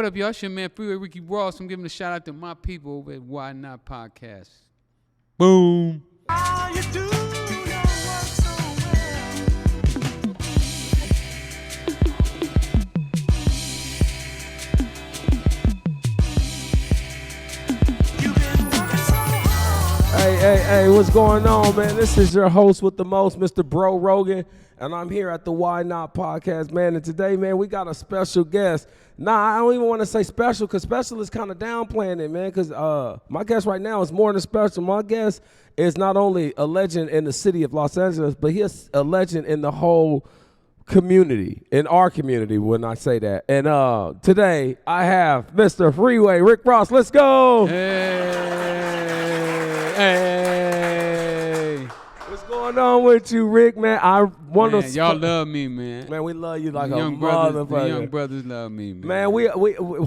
What up, y'all? It's your man, Freeway Ricky Ross. I'm giving a shout out to my people over at Why Not Podcast. Boom. You do your work so well. You've been working so hard. Hey, what's going on, man? This is your host with the most, Mr. Bro Rogan, and I'm here at the Why Not Podcast, man. And today, man, we got a special guest. Nah, I don't even want to say special because special is kind of downplaying it, man, because my guest right now is more than special. My guest is not only a legend in the city of Los Angeles, but he's a legend in the whole community, in our community when I say that. And today, I have Mr. Freeway Rick Ross. Let's go. Hey. What's going on with you, Rick, man? I want to. Y'all love me, man. Man, we love you like The a young brothers, the motherfucker. young brothers love me, man. Man, we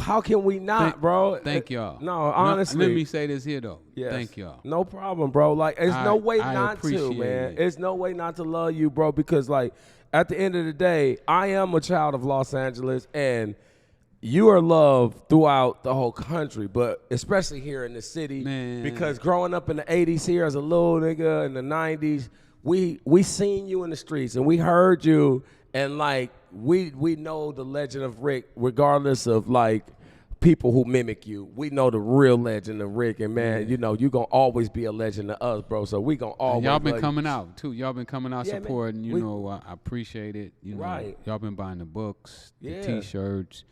how can we not, bro? Thank y'all. No, honestly. Let me say this here, though. Yes. Thank y'all. No problem, bro. Like, there's no way I not to, appreciate man. it. There's no way not to love you, bro, because, like, at the end of the day, I am a child of Los Angeles, and you are loved throughout the whole country, but especially here in the city. Man. Because growing up in the 80s here as a little nigga, in the 90s, we seen you in the streets, and we heard you, and, like, we know the legend of Rick, regardless of, like, people who mimic you. We know the real legend of Rick, and man, you know, you gonna always be a legend to us, bro. So we gonna always. And y'all been love coming out too. Y'all been coming out Yeah, man. supporting. You know, I appreciate it. You know, Right. y'all been buying the books, the Yeah. T-shirts.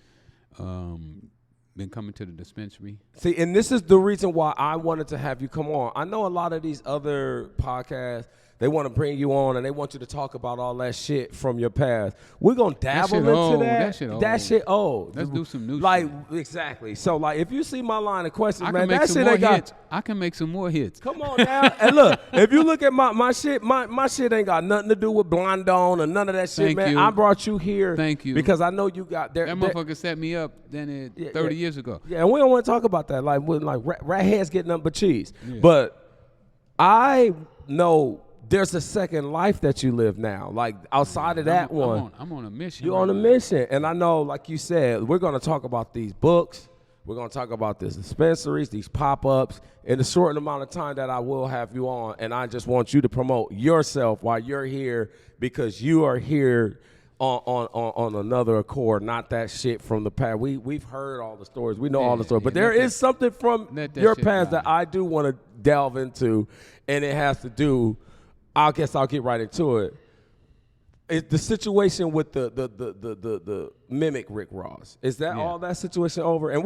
Been coming to the dispensary. See, and this is the reason why I wanted to have you come on. I know a lot of these other podcasts, they want to bring you on and they want you to talk about all that shit from your past. We're going to dabble into old. that. That shit old. old. Let's do some new like, shit. Exactly. So, like, if you see my line of questions, I man, can make that some shit more ain't got. hits. I can make some more hits. Come on now. And look, if you look at my shit, my shit ain't got nothing to do with Blondon or none of that shit, Thank man. you. I brought you here. Thank you. Because I know you got there. That motherfucker set me up 30 years ago. Yeah, and we don't want to talk about that. Like, when, like rat heads get nothing but cheese. Yeah. But I know there's a second life that you live now. Like, outside of that one. I'm on a mission. You're right on a now. mission. And I know, like you said, we're going to talk about these books. We're going to talk about these dispensaries, these pop-ups, in the short amount of time that I will have you on. And I just want you to promote yourself while you're here, because you are here on another accord, not that shit from the past. We've heard all the stories. We know all the stories. But there is something from your past that I do want to delve into, and it has to do, I guess I'll get right into it. It's the situation with the mimic Rick Ross. Is that all that situation over? And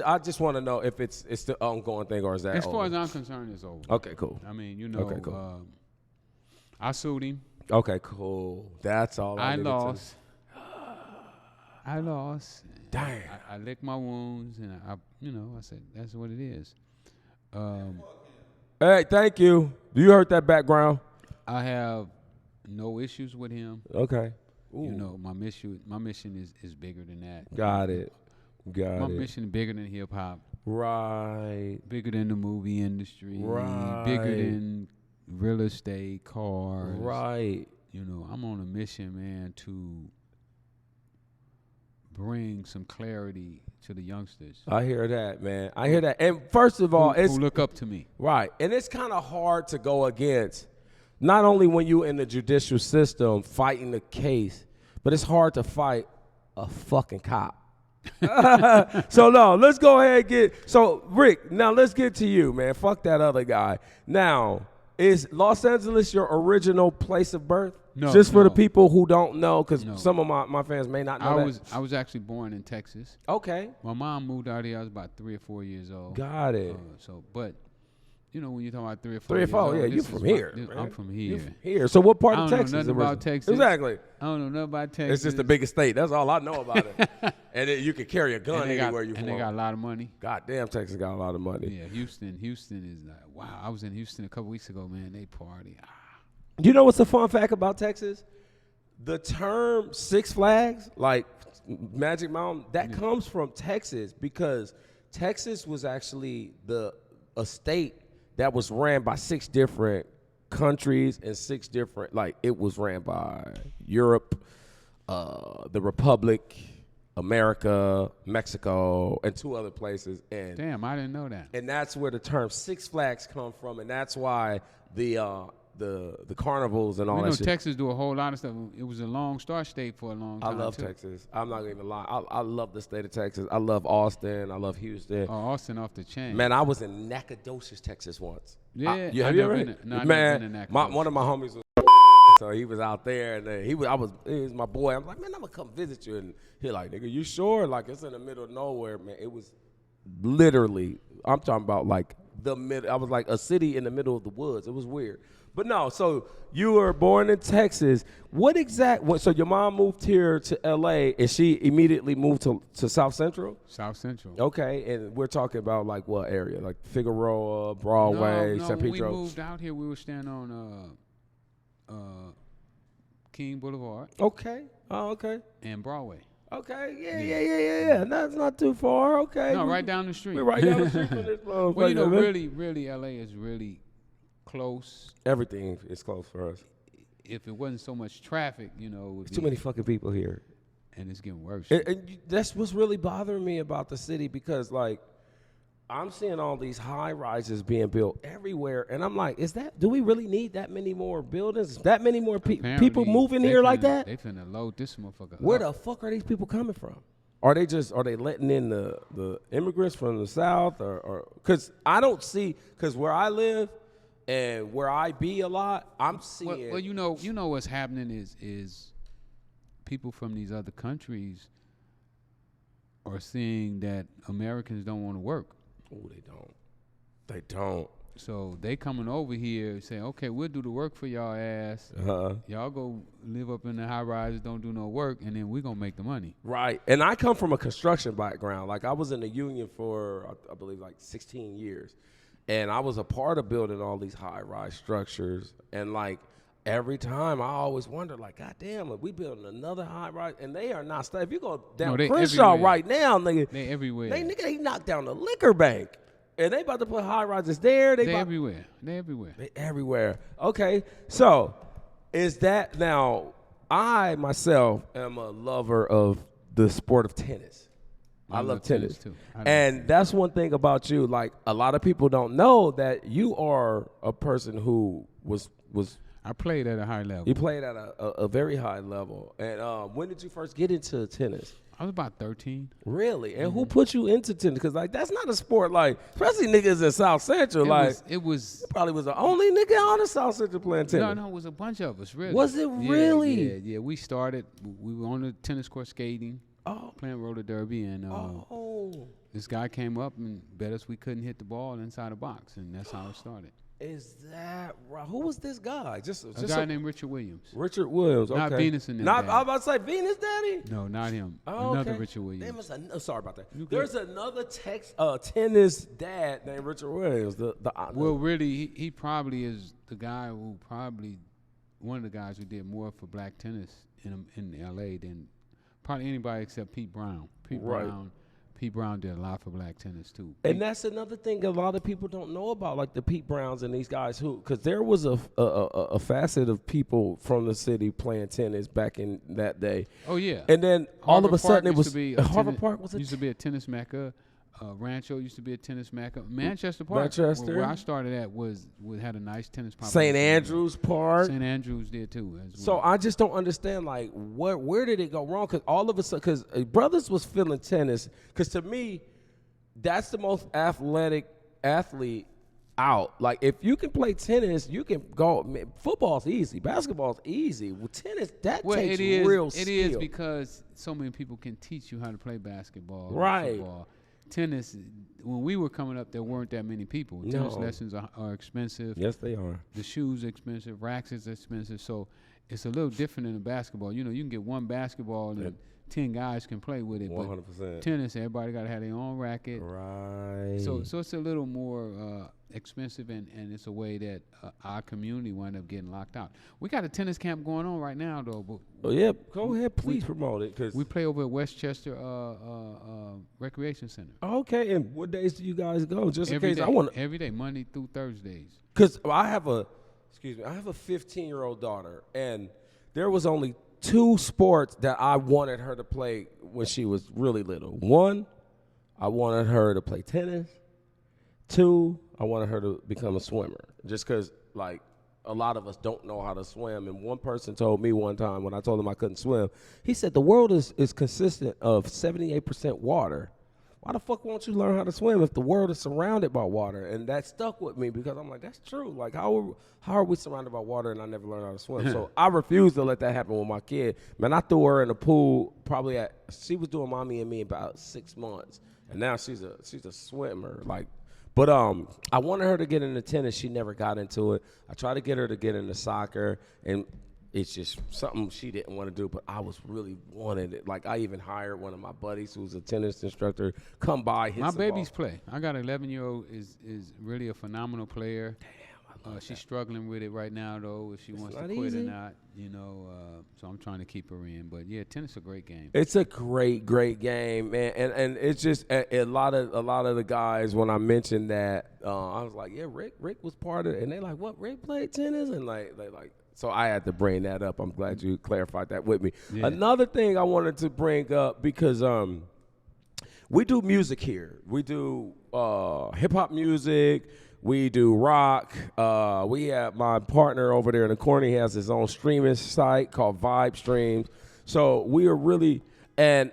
I just want to know if it's the ongoing thing, or is that As over? far as I'm concerned, it's over. Okay, cool. I mean, you know, Okay, cool. I sued him. Okay, cool. That's all I needed to- I lost. Damn. I licked my wounds, and I said, that's what it is. Hey, thank you. Do you heard that background? I have no issues with him. Okay. Ooh. You know, my mission is bigger than that. Got it. My mission is bigger than hip hop. Right. Bigger than the movie industry. Right. Bigger than real estate, cars. Right. You know, I'm on a mission, man, to bring some clarity to the youngsters. I hear that, man. I hear that. And first of all, who look up to me. Right. And it's kind of hard to go against, not only when you in the judicial system fighting the case, but it's hard to fight a fucking cop. So no, let's go ahead and so Rick, now let's get to you, man. Fuck that other guy. Now, is Los Angeles your original place of birth? No. Just for the people who don't know, because No. some of my fans may not know I was actually born in Texas. Okay. My mom moved out here. I was about 3 or 4 years old. Got it. But you know, when you're talking about 3 or 4 3 or years 4, old, yeah, you this from is here. my- man. I'm from You here. Here. So what part I of don't know Texas? nothing originally? about Texas. Exactly. I don't know nothing about Texas. It's just the biggest state. That's all I know about it. And you can carry a gun anywhere you and from. they got a lot of money. Goddamn, Texas got a lot of money. Yeah, Houston is like, wow. I was in Houston a couple weeks ago, man. They party. You know what's a fun fact about Texas? The term Six Flags, like Magic Mountain, that comes from Texas, because Texas was actually a state that was ran by 6 different countries and 6 different, like, it was ran by Europe, the Republic, America, Mexico, and 2 other places. And Damn, I didn't know that. and that's where the term Six Flags come from, and that's why the carnivals and all We that know shit. Texas do a whole lot of stuff. It was a long star state for a long I time. love too. Texas. I'm not gonna even lie. I love the state of Texas. I love Austin. I love Houston. Oh, Austin off the chain. Man, I was in Nacogdoches, Texas once. Yeah, have I've you never ever been to- no, I've man, never been to one of my Nacogdoches. homies was so he was out there, and he was my boy. I'm like, man, I'm gonna come visit you, and he like, nigga, you sure? Like, it's in the middle of nowhere, man. It was literally, I'm talking about like the middle. I was like a city in the middle of the woods. It was weird, but no. So you were born in Texas. So your mom moved here to L.A. and she immediately moved to South Central. South Central. Okay, and we're talking about like what area? Like Figueroa, Broadway, no, San when Pedro. we moved out here, we were staying on King Boulevard Okay. Oh, okay. and Broadway. Okay. Yeah. That's not too far. Okay. No, right down the street. We're right down the street from this motherfucker. Well, you know, man. really, LA is really close. Everything is close for us. If it wasn't so much traffic, you know, it would Too be- many fucking people here. and it's getting worse. That's what's really bothering me about the city because, like, I'm seeing all these high rises being built everywhere, and I'm like, do we really need that many more buildings? That many more people Apparently, moving they here like finna- that? They finna load this motherfucker. Where up. the fuck are these people coming from? Are they letting in the immigrants from the South or because I don't see, because where I live and where I be a lot, I'm seeing. Well, you know what's happening is people from these other countries are seeing that Americans don't want to work. Oh, they don't. So they coming over here saying, okay, we'll do the work for y'all ass. Y'all go live up in the high rises, don't do no work, and then we're going to make the money. Right. And I come from a construction background. Like, I was in the union for, I believe, like 16 years. And I was a part of building all these high-rise structures. And, like, every time I always wonder, like, God damn, if we building another high-rise, and they are not stuck. If you go down they Crenshaw everywhere. right now, nigga, They everywhere. they knocked down the liquor bank. And they about to put high-rises there. They everywhere. They everywhere. They everywhere. Okay, so is that now? I myself am a lover of the sport of tennis. I love tennis too. and that's one thing about you. Like, a lot of people don't know that you are a person who was. I played at a high level. You played at a very high level. And when did you first get into tennis? I was about 13. Really? And who put you into tennis? Because, like, that's not a sport, like, especially niggas in South Central. It was You probably was the only nigga on the South Central playing tennis. No, it was a bunch of us, really. Was it really? Yeah. We started, we were on the tennis court skating, Oh. playing roller derby, and Oh. this guy came up and bet us we couldn't hit the ball inside a box, and that's how it started. Is that right? Who was this guy? Just A guy named Richard Williams. Richard Williams. Okay. Not Venus and them Not, daddy. I was about to say Venus Daddy. No, not him. Oh, Another okay. Richard Williams. Sorry about that. You good. There's another tennis dad named Richard Williams. Well, really, he probably is the guy who one of the guys who did more for black tennis in L.A. than probably anybody except Pete Brown. Right. Pete Brown did a lot for black tennis too. and that's another thing a lot of people don't know about, like the Pete Browns and these guys because there was a facet of people from the city playing tennis back in that day. Oh yeah. And then all of Harvard a sudden Park it was used to be a Harvard tennis- Park was used to be a tennis mecca. Rancho used to be a tennis mecca. Manchester Park, Manchester. where I started at, had a nice tennis population. St. Andrews Park. St. Andrews did too. As So well. I just don't understand, like, where did it go wrong? Because all of a sudden, because Brothers was feeling tennis. Because to me, that's the most athletic athlete out. Like, if you can play tennis, you can go. Football's easy. Basketball's easy. With tennis, that takes real skill. It is because so many people can teach you how to play basketball. or Right. Football. Tennis, when we were coming up, there weren't that many people. No. Tennis lessons are expensive. Yes, they are. The shoes are expensive. Racks is expensive. So it's a little different than a basketball. You know, you can get one basketball and 10 guys can play with it. 100%. But tennis, everybody got to have their own racket. Right. So it's a little more expensive, and it's a way that our community wound up getting locked out. We got a tennis camp going on right now, though. But Oh, yeah, go ahead. Please promote it. Cause we play over at Westchester Recreation Center. okay, and what days do you guys go? Just in Every case day, I want to. every day, Monday through Thursdays. Because I have a 15-year-old daughter, and there was only two sports that I wanted her to play when she was really little. One, I wanted her to play tennis. Two, I wanted her to become a swimmer. Just because, like, a lot of us don't know how to swim. And one person told me one time when I told him I couldn't swim, he said, the world is consistent of 78% water. Why the fuck won't you learn how to swim if the world is surrounded by water? And that stuck with me because I'm like, that's true. Like, how are we surrounded by water and I never learned how to swim? So I refuse to let that happen with my kid. Man, I threw her in the pool she was doing mommy and me about 6 months. And now she's a swimmer. Like, but I wanted her to get into tennis. She never got into it. I tried to get her to get into soccer, and it's just something she didn't want to do, but I was really wanted it. Like, I even hired one of my buddies who's a tennis instructor, come by, hit My some babies ball. play. I got an 11-year-old is really a phenomenal player. She's struggling with it right now, though, if she wants to quit or not. You know, so I'm trying to keep her in. But yeah, tennis is a great game. It's a great game, man, and it's just a lot of the guys when I mentioned that, I was like, yeah, Rick was part of it, and they like, what? Rick played tennis, and they like. So I had to bring that up. I'm glad you clarified that with me. Yeah. Another thing I wanted to bring up because we do music here. We do hip hop music. We do rock. We have my partner over there in the corner. He has his own streaming site called Vibe Streams. So we are really, and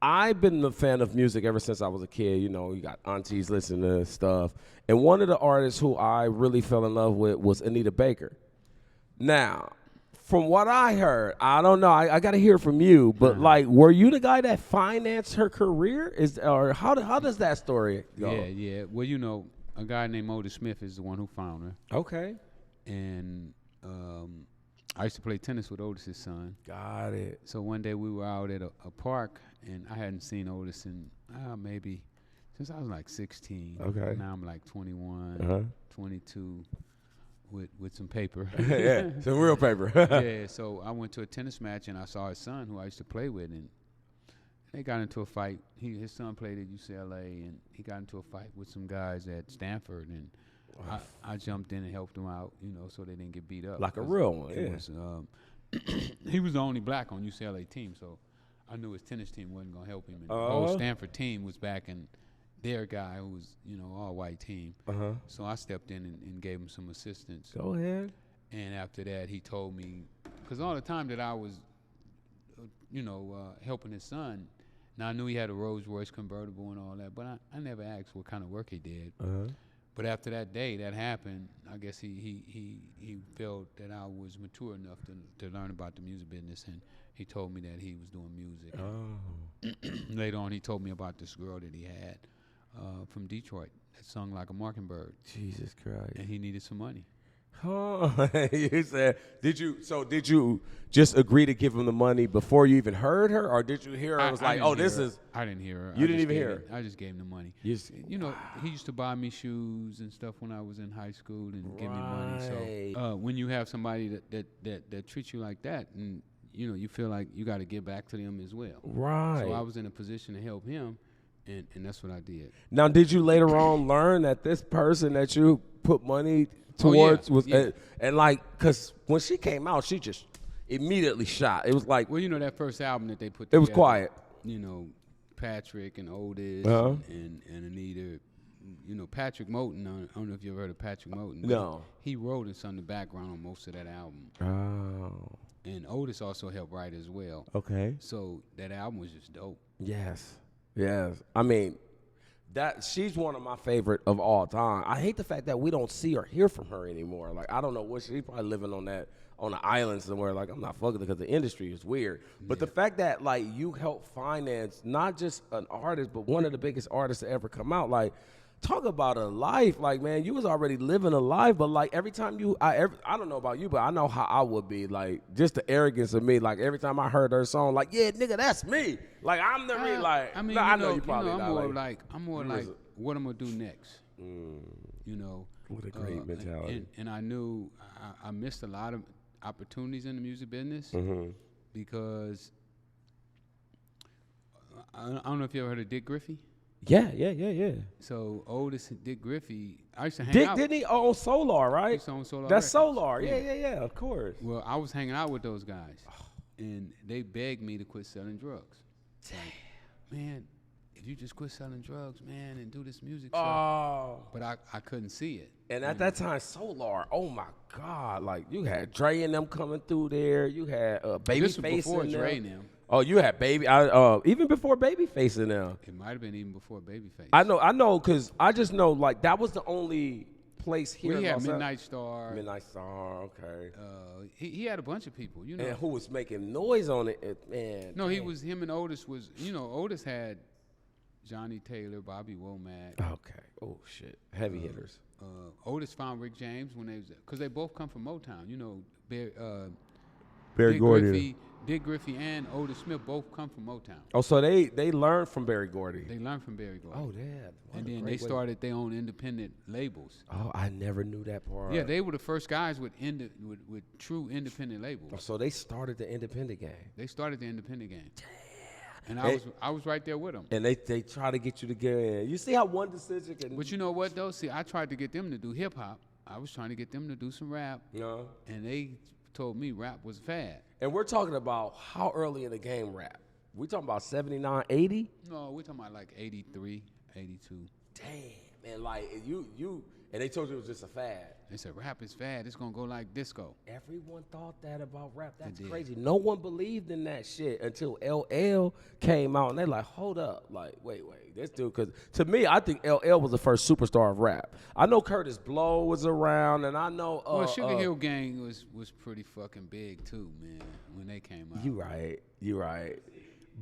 I've been a fan of music ever since I was a kid. You know, you got aunties listening to stuff. And one of the artists who I really fell in love with was Anita Baker. Now, from what I heard, I don't know. I got to hear from you. But like, were you the guy that financed her career? Or how does that story go? Yeah. Well, you know, a guy named Otis Smith is the one who found her. Okay. And I used to play tennis with Otis's son. Got it. So one day we were out at a park, and I hadn't seen Otis in maybe since I was like 16. Okay. Now I'm like 21, 22. With some paper. Yeah, some real paper. Yeah, so I went to a tennis match, and I saw his son, who I used to play with, and they got into a fight. His son played at UCLA, and he got into a fight with some guys at Stanford, and I jumped in and helped him out, you know, so they didn't get beat up. Like a real one, yeah. He was the only black on UCLA team, so I knew his tennis team wasn't going to help him. And the whole Stanford team was backing their guy, who was, you know, all-white team. So I stepped in and gave him some assistance. Go ahead. And after that, he told me, because all the time that I was, helping his son, now I knew he had a Rolls-Royce convertible and all that, but I never asked what kind of work he did. But after that day, that happened, I guess he felt that I was mature enough to learn about the music business, and he told me that he was doing music. Later on, he told me about this girl that he had from Detroit that sung like a mockingbird. Jesus Christ. And he needed some money. Oh, you said, did you just agree to give him the money before you even heard her, or did you hear her? I was like, oh, this is. I didn't hear her. You didn't even hear her? I just gave him the money. You know, he used to buy me shoes and stuff when I was in high school and give me money. So when you have somebody that treats you like that, and you know, you feel like you got to give back to them as well. Right. So I was in a position to help him. And that's what I did. Now, did you later on learn that this person that you put money towards was and like, because when she came out, she just immediately shot. It was like, well, you know, that first album that they put together, it was quiet. You know, Patrick and Otis and Anita. You know, Patrick Moten. I don't know if you ever heard of Patrick Moten. No. He wrote and sung the background on most of that album. Oh. And Otis also helped write as well. Okay. So that album was just dope. Yes. I mean, she's one of my favorite of all time. I hate the fact that we don't see or hear from her anymore. Like, I don't know what she's probably living on an island somewhere. Like, I'm not fucking because the industry is weird. But the fact that like you help finance not just an artist, but one of the biggest artists to ever come out, like, talk about a life. Like, man, you was already living a life, but like every time I don't know about you, but I know how I would be. Like, just the arrogance of me. Like, every time I heard her song, like, yeah, nigga, that's me. Like, I'm the real, like, I mean, I know you probably I'm not. more like what I'm gonna do next. You know, what a great mentality. And I knew I missed a lot of opportunities in the music business because I don't know if you ever heard of Dick Griffey. Yeah. So Otis and Dick Griffey, I used to hang out. Didn't he own Solar, right? He's on Solar That's Records. Solar. Yeah, of course. Well, I was hanging out with those guys, and they begged me to quit selling drugs. Like, man, if you just quit selling drugs, man, and do this music stuff. Oh. But I couldn't see it. And at that time, Solar, oh my God, like you had Dre and them coming through there. You had This was Babyface before in Dre them. and them. Oh, you had even before Babyface in them. It might have been even before Babyface. I know, cause I just know like that was the only place here. We in had Los Midnight Star. Midnight Star, okay. He had a bunch of people, you know. And who was making noise on it, man? No, damn. him and Otis was, Otis had Johnny Taylor, Bobby Womack. Okay. Oh shit, heavy hitters. Otis found Rick James when because they both come from Motown. You know, Barry Dick Griffey and Otis Smith both come from Motown. Oh, so they learned from Barry Gordy. They learned from Barry Gordy. Oh, yeah. And then they started their own independent labels. Oh, I never knew that part. Yeah, they were the first guys with true independent labels. Oh, so they started the independent game. They started the independent game. Damn. And I was right there with them. And they try to get you to get in. You see how one decision can. But you know what though? See, I tried to get them to do hip hop. I was trying to get them to do some rap. No. And they told me rap was fad. And we're talking about how early in the game rap? We talking about 79, 80? No, we're talking about like 83, 82. Damn, man, like you and they told you it was just a fad. They said rap is fad. It's gonna go like disco. Everyone thought that about rap. That's did. crazy. No one believed in that shit until LL came out, and they're like, hold up, like, wait, this dude. Because to me, I think LL was the first superstar of rap. I know Curtis Blow was around, and I know. Well, Sugar Hill Gang was pretty fucking big too, man, when they came out. You right.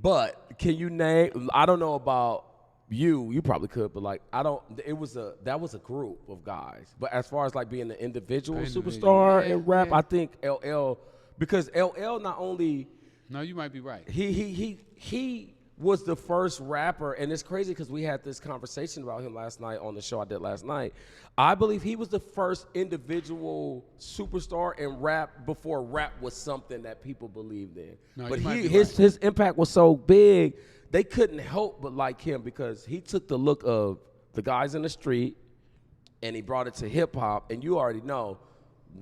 But can you name? I don't know about. You probably could, but like that was a group of guys. But as far as like being an individual superstar in rap, I think LL, because LL not only No, you might be right. he was the first rapper, and it's crazy because we had this conversation about him last night on the show I did last night. I believe he was the first individual superstar in rap before rap was something that people believed in. No, but you might be his right. impact was so big. They couldn't help but like him because he took the look of the guys in the street and he brought it to hip hop. And you already know,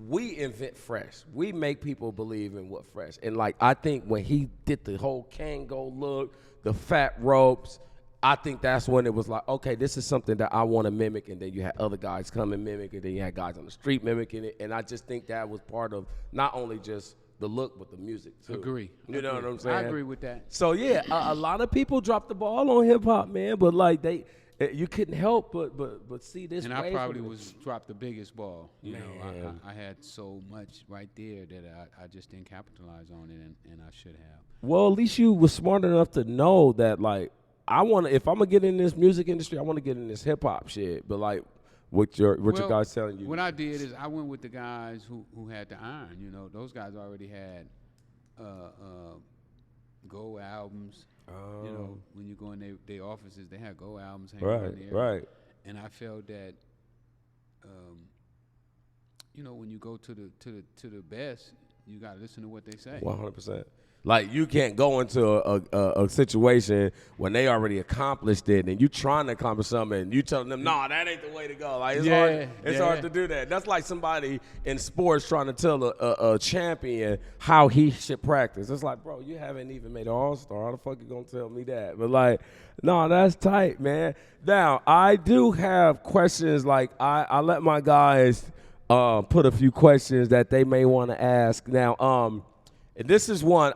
we invent fresh. We make people believe in what fresh. And like, I think when he did the whole Kango look, the fat ropes, I think that's when it was like, okay, this is something that I want to mimic. And then you had other guys come and mimic it. Then you had guys on the street mimicking it. And I just think that was part of not only just the look, but the music too. Agree. You know what I'm saying? I agree with that. So yeah, a lot of people dropped the ball on hip hop, man. But like you couldn't help but see this. And I probably dropped the biggest ball. You know, Man. I had so much right there that I just didn't capitalize on it, and I should have. Well, at least you was smart enough to know that like if I'm gonna get in this music industry, I want to get in this hip hop shit. But like what your guys telling you? What I did is I went with the guys who had the iron. You know, those guys already had Go albums. You know, when you go in their offices, they had Go albums hanging in there. Right. And I felt that, you know, when you go to the best, you gotta listen to what they say. 100%. Like you can't go into a situation when they already accomplished it, and you trying to accomplish something, and you telling them, "No, that ain't the way to go." Like it's hard to do that. That's like somebody in sports trying to tell a champion how he should practice. It's like, bro, you haven't even made an All-Star. How the fuck you gonna tell me that? But like, no, that's tight, man. Now I do have questions. Like I let my guys put a few questions that they may want to ask. Now, and this is one,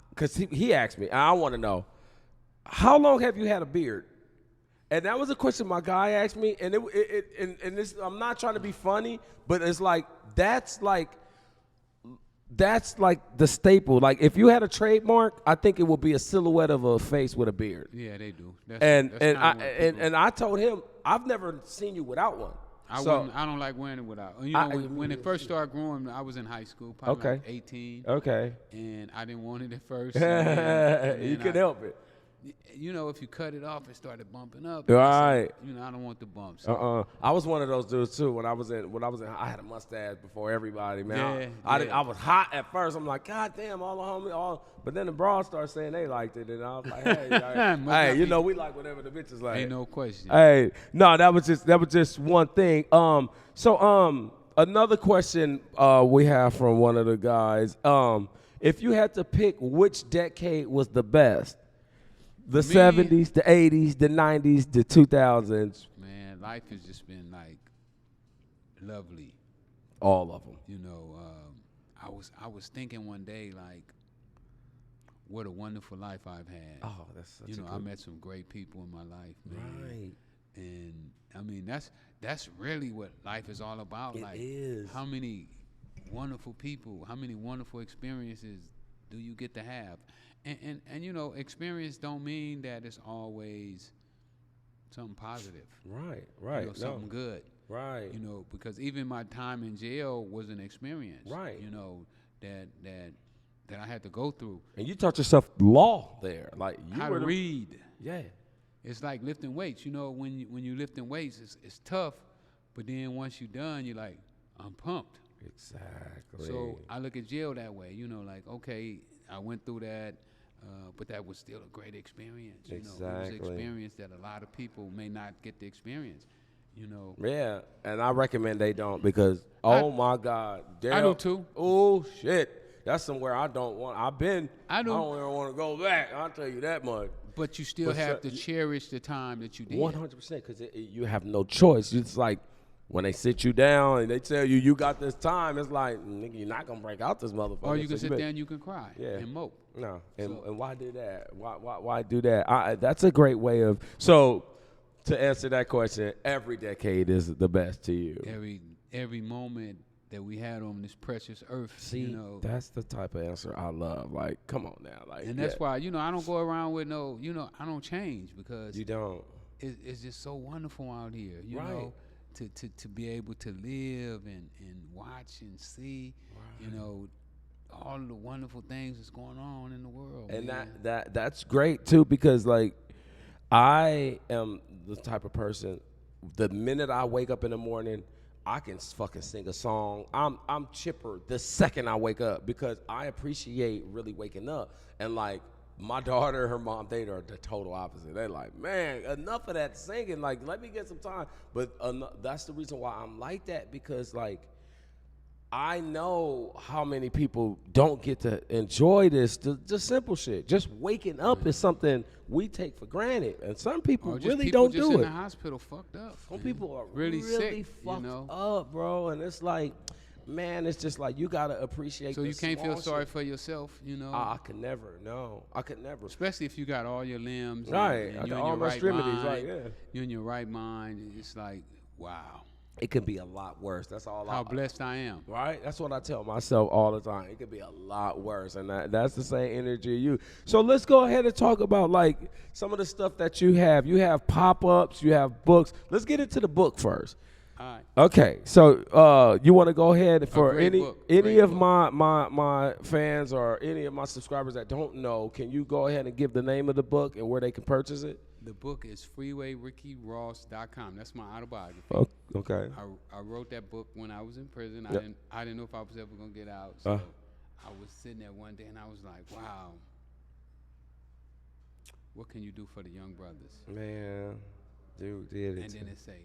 because he asked me, I want to know, how long have you had a beard? And that was a question my guy asked me, and this, I'm not trying to be funny, but it's like, that's like the staple. Like, if you had a trademark, I think it would be a silhouette of a face with a beard. Yeah, they do. And I told him, I've never seen you without one. I don't like wearing it without. You know, when it first started growing, I was in high school, probably like 18. Okay. And I didn't want it at first. You couldn't help it. you know, if you cut it off, it started bumping up. Right. You know, I don't want the bumps. So. I was one of those dudes too. When I was in, I had a mustache before everybody, man. Yeah, I was hot at first. I'm like, God damn, all the homies, but then the broads started saying they liked it, and I was like, hey, you know, we like whatever the bitches like. Ain't no question. Hey, no, that was just one thing. Another question we have from one of the guys. If you had to pick which decade was the best, the 70s, the 80s, the 90s, the 2000s. Man, life has just been like lovely. All of them. You know, I was thinking one day like, what a wonderful life I've had. Oh, that's such I met some great people in my life, man. Right. And I mean, that's really what life is all about. It like, is. How many wonderful people, how many wonderful experiences do you get to have? And you know, experience don't mean that it's always something positive. Right. You know, something good. Right. You know, because even my time in jail was an experience. Right. You know, that I had to go through. And you taught yourself law there, like you How were to read. Yeah. It's like lifting weights. You know, when you lifting weights, it's tough, but then once you're done, you're like, I'm pumped. Exactly. So I look at jail that way. You know, like, okay, I went through that, but that was still a great experience. You know, it was an experience that a lot of people may not get to experience. You know. Yeah, and I recommend they don't because my God, jail, I do too. Oh shit, that's somewhere I don't want. I don't do. even want to go back. I'll tell you that much. But you still have to cherish the time that you did. 100%, because you have no choice. It's like when they sit you down and they tell you got this time, it's like, nigga, you're not gonna break out this motherfucker. Or you can sit there and you can cry and mope. No, and why do that? Why do that? That's a great way of. So to answer that question, every decade is the best to you. Every moment that we had on this precious earth. See, you know, that's the type of answer I love. Like, come on now, like, and that's why I don't go around with I don't change because you don't. It's just so wonderful out here. You Right. know, to be able to live and watch and see, you know, all the wonderful things that's going on in the world. And man. that's great too, because like I am the type of person, the minute I wake up in the morning, I can fucking sing a song. I'm chipper the second I wake up because I appreciate really waking up. And like my daughter, her mom, they are the total opposite. They're like, man, enough of that singing. Like, let me get some time. But that's the reason why I'm like that, because like I know how many people don't get to enjoy this, the simple shit. Just waking up is something we take for granted, and some people really people don't just do in it. the hospital fucked up. Some people are really sick, fucked you know? up, bro. And it's like, man, it's just like you gotta appreciate. So the you can't feel small sorry shit. for yourself, you know. I could never. No, I could never. Especially if you got all your limbs, Right, And I you're got in all your my right extremities, mind, right, yeah. You're in your right mind. It's like, wow, It could be a lot worse. That's all. how blessed I am. Right? That's what I tell myself all the time. It could be a lot worse, and that's the same energy you. So let's go ahead and talk about like some of the stuff that you have. You have pop-ups, you have books. Let's get into the book first. All right. Okay, so you want to go ahead for great any book. any Great of book. my fans or any of my subscribers that don't know, can you go ahead and give the name of the book and where they can purchase it? The book is FreeWayRickyRoss.com. That's my autobiography. Okay. I wrote that book when I was in prison. Yep. I didn't know if I was ever gonna get out. So I was sitting there one day and I was like, wow, what can you do for the young brothers? Man, dude did it. And then it say,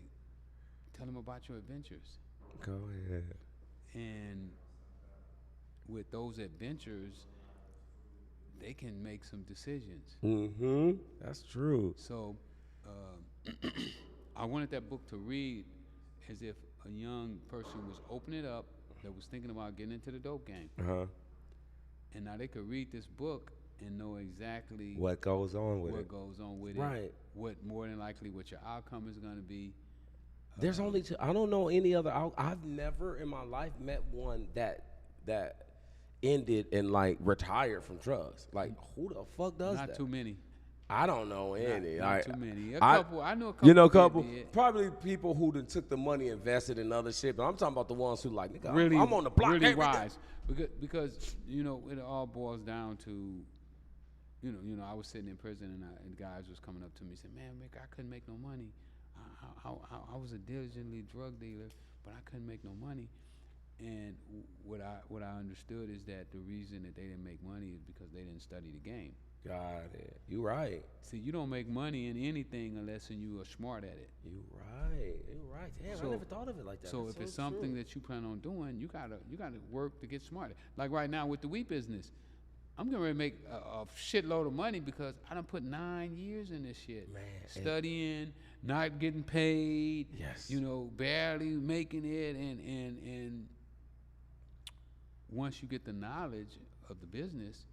tell them about your adventures. Go ahead. And with those adventures, they can make some decisions. Mm-hmm. That's true. So I wanted that book to read as if a young person was opening it up that was thinking about getting into the dope game. Uh-huh. And now they could read this book and know exactly What goes on with what it. goes on with Right. it. What more than likely what your outcome is going to be. There's only two. I don't know any other. I've never in my life met one that ended and like retired from drugs. Like, who the fuck does that? Not too many. I don't know any. Not too many. I know a couple. You know, a that couple. did. Probably people who done took the money, invested in other shit. But I'm talking about the ones who like, nigga, Really, I'm on the block. really every day. wise. Because you know, it all boils down to, I was sitting in prison and guys was coming up to me and said, "Man, Mick, I couldn't make no money. I was a diligently drug dealer, but I couldn't make no money." And what I understood is that the reason that they didn't make money is because they didn't study the game. Got it. You right. See, you don't make money in anything unless you are smart at it. You right. You right. Damn, I never thought of it like that. So That's if it's so something true. that you plan on doing, you gotta work to get smarter. Like right now with the wheat business, I'm gonna make a shitload of money because I done put 9 years in this shit. Man, studying, not getting paid. Yes. Barely making it, and once you get the knowledge of the business,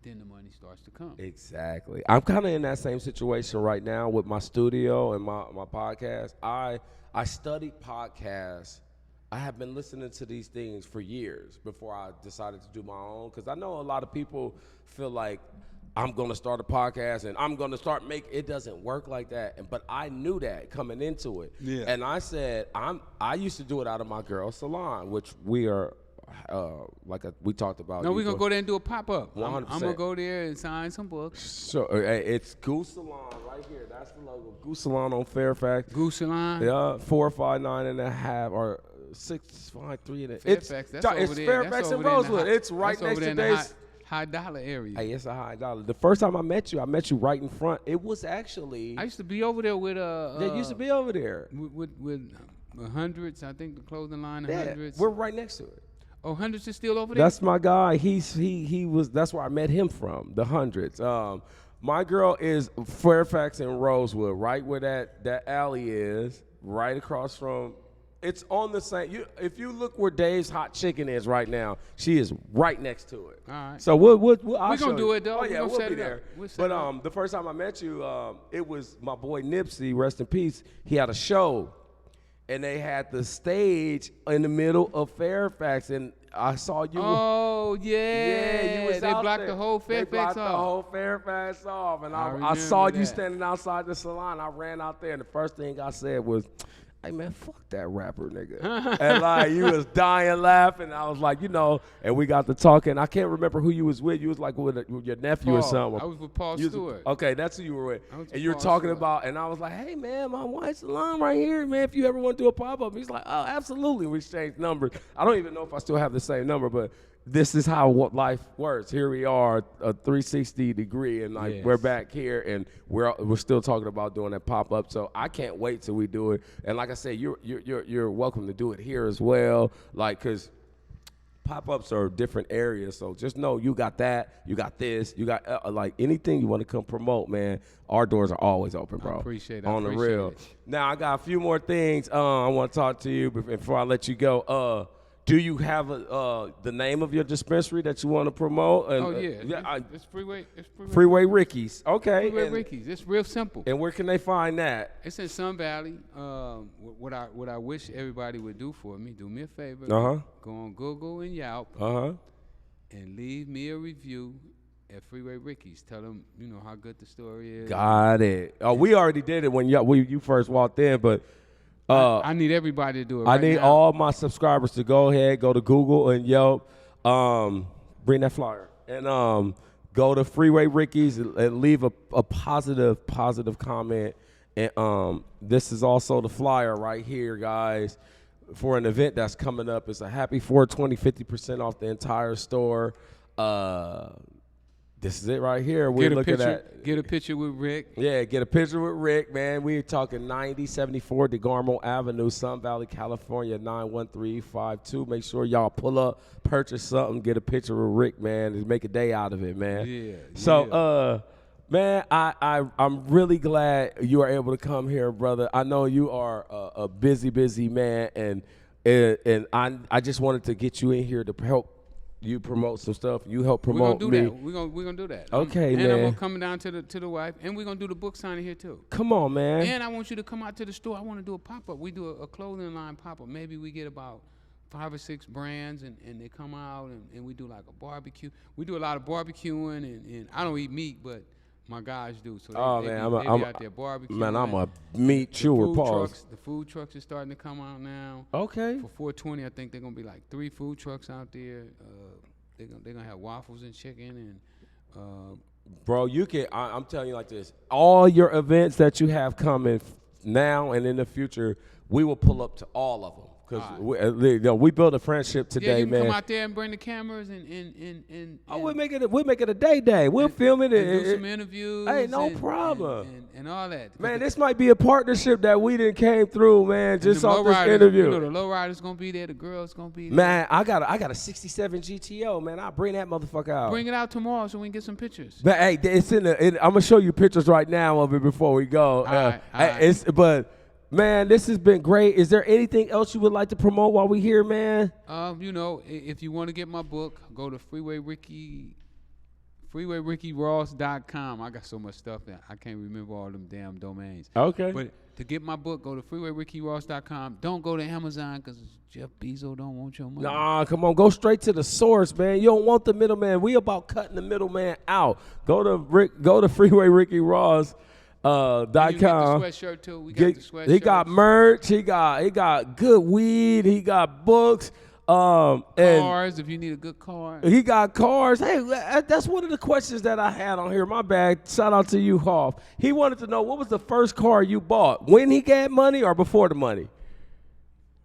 then the money starts to come. Exactly. I'm kind of in that same situation right now with my studio and my podcast. I studied podcasts. I have been listening to these things for years before I decided to do my own, because I know a lot of people feel like I'm going to start a podcast and I'm going to start making it. Doesn't work like that. But I knew that coming into it. Yeah. And I said, I used to do it out of my girl's salon, which we are we talked about. No, we're going to go there and do a pop-up. 100%. I'm going to go there and sign some books. So it's Goose Salon right here. That's the logo. Goose Salon on Fairfax. Goose Salon? Yeah, 459.5 or 653. Fairfax, that's over it's there. Fairfax That's and over there in the Rosewood. high- It's right that's over next there to in the Dave's. high dollar area. Hey, it's a high dollar. The first time I met you right in front. It was actually. I used to be over there with They used to be over there. with hundreds. I think the clothing line of Yeah, hundreds. we're right next to it. Oh, hundreds is still over there. That's my guy. He was. That's where I met him from. The hundreds. My girl is Fairfax and Rosewood, right where that alley is, right across from. It's on the same. If you look where Dave's Hot Chicken is right now, she is right next to it. All right. So we're gonna do it, though. Oh We yeah, gonna we'll set be it up. there. We'll set But it up. the first time I met you, it was my boy Nipsey, rest in peace. He had a show, and they had the stage in the middle of Fairfax, and I saw you. Oh yeah. Yeah, you was They out blocked there. the whole Fairfax They blocked off. the whole Fairfax off, and I remember saw you that. standing outside the salon. I ran out there, and the first thing I said was, "Hey man, fuck that rapper nigga." And like you was dying laughing. I was like, and we got to talking. I can't remember who you was with. You was like with your nephew or Paul. something. I was with Paul You was- Stewart. Okay, that's who you were with. I was And with you were Paul talking Stewart. about, and I was like, "Hey man, my wife's salon right here, man. If you ever want to do a pop-up." He's like, "Oh, absolutely." We exchanged numbers. I don't even know if I still have the same number, but this is how life works. Here we are, a 360 degree, and like Yes. we're back here, and we're still talking about doing that pop up. So I can't wait till we do it. And like I said, you're welcome to do it here as well. Like, cause pop ups are different areas. So just know you got that, you got this, you got like anything you want to come promote, man. Our doors are always open, bro. appreciate it. On the real. Now I got a few more things I want to talk to you before I let you go. Do you have the name of your dispensary that you want to promote? And, Oh yeah. It's Freeway. It's Freeway Ricky's. Okay. Freeway and, Ricky's. It's real simple. and where can they find that? It's in Sun Valley. What I wish everybody would do for me, do me a favor. Uh-huh. Go on Google and Yelp and leave me a review at Freeway Ricky's. Tell them how good the story is. Got it. Oh, we already did it when you first walked in, but I need everybody to do it. I right need now. all my subscribers to go to Google and Yelp, bring that flyer, and go to Freeway Ricky's and leave a positive comment. And this is also the flyer right here, guys, for an event that's coming up. It's a happy 420, 50% off the entire store. This is it right here. We're looking at. Get a picture with Rick. Yeah, get a picture with Rick, man. We're talking 9074 DeGarmo Avenue, Sun Valley, California, 91352. Make sure y'all pull up, purchase something, get a picture with Rick, man, and make a day out of it, man. Yeah. So, man, I'm really glad you are able to come here, brother. I know you are a busy man, and I just wanted to get you in here to help you promote some stuff. You help promote me. We're gonna do that. Okay, and man. I'm gonna come down to the wife, and we're gonna do the book signing here too. Come on, man. And I want you to come out to the store. I want to do a pop up. We do a clothing line pop up. Maybe we get about 5 or 6 brands, and they come out, and we do like a barbecue. We do a lot of barbecuing, and I don't eat meat, but my guys do. So they be out there barbecuing. Man, I'm a meat chewer. Pause. The food trucks are starting to come out now. Okay. For 420, I think they're gonna be like 3 food trucks out there. They're gonna have waffles and chicken, and Bro, you can. I'm telling you like this. All your events that you have coming now and in the future, we will pull up to all of them. Because we built a friendship today, yeah, you man. Come out there and bring the cameras and we'll make it a day. We'll film it and do some interviews. Hey, no problem. And all that. Man, this might be a partnership that we didn't came through, man, just off this interview. You know, the lowrider's gonna be there, the girl's gonna be there. Man, I got a 67 GTO, man. I'll bring that motherfucker out. Bring it out tomorrow so we can get some pictures. But hey, it's I'm gonna show you pictures right now of it before we go. All right. But man, this has been great. Is there anything else you would like to promote while we're here, man? You know, if you want to get my book, go to FreeWayRickyRoss.com. I got so much stuff that I can't remember all them damn domains. Okay. But to get my book, go to FreeWayRickyRoss.com. Don't go to Amazon because Jeff Bezos don't want your money. Nah, come on. Go straight to the source, man. You don't want the middleman. We about cutting the middleman out. Go to FreeWayRickyRoss.com. You get the sweatshirt too. We got the sweatshirt. He got merch. He got good weed. He got books. And cars, if you need a good car. He got cars. Hey, that's one of the questions that I had on here. My bad. Shout out to you, Hoff. He wanted to know what was the first car you bought, when he got money or before the money.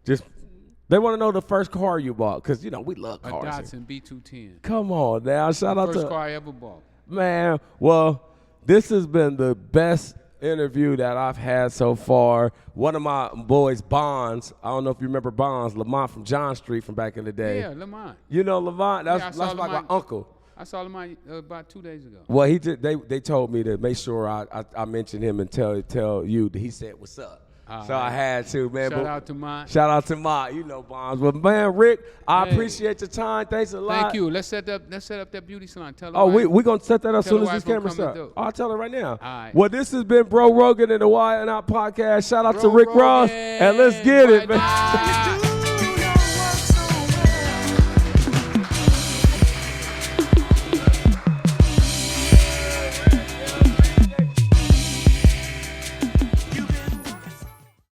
They want to know the first car you bought because, you know, we love cars. A Datsun B210. Come on now. Shout out to First car I ever bought. Man, well, this has been the best interview that I've had so far. One of my boys, Bonds, I don't know if you remember Bonds, Lamont from John Street from back in the day. Yeah, Lamont. You know Lamont? That's like Lamont. my uncle. I saw Lamont about 2 days ago. Well, they told me to make sure I mention him and tell you that he said what's up. So I had to, man. Shout out to Mont. Shout out to Mont. You know Bonds. But man, Rick, I appreciate your time. Thanks a lot. Thank you. Let's set up that beauty salon. Tell her. Oh, we're gonna set that up as soon as this camera starts. I'll tell her right now. All right. Well, this has been Bro Rogan and the Why and Out podcast. Shout out to Rick Ross, and let's get it, man.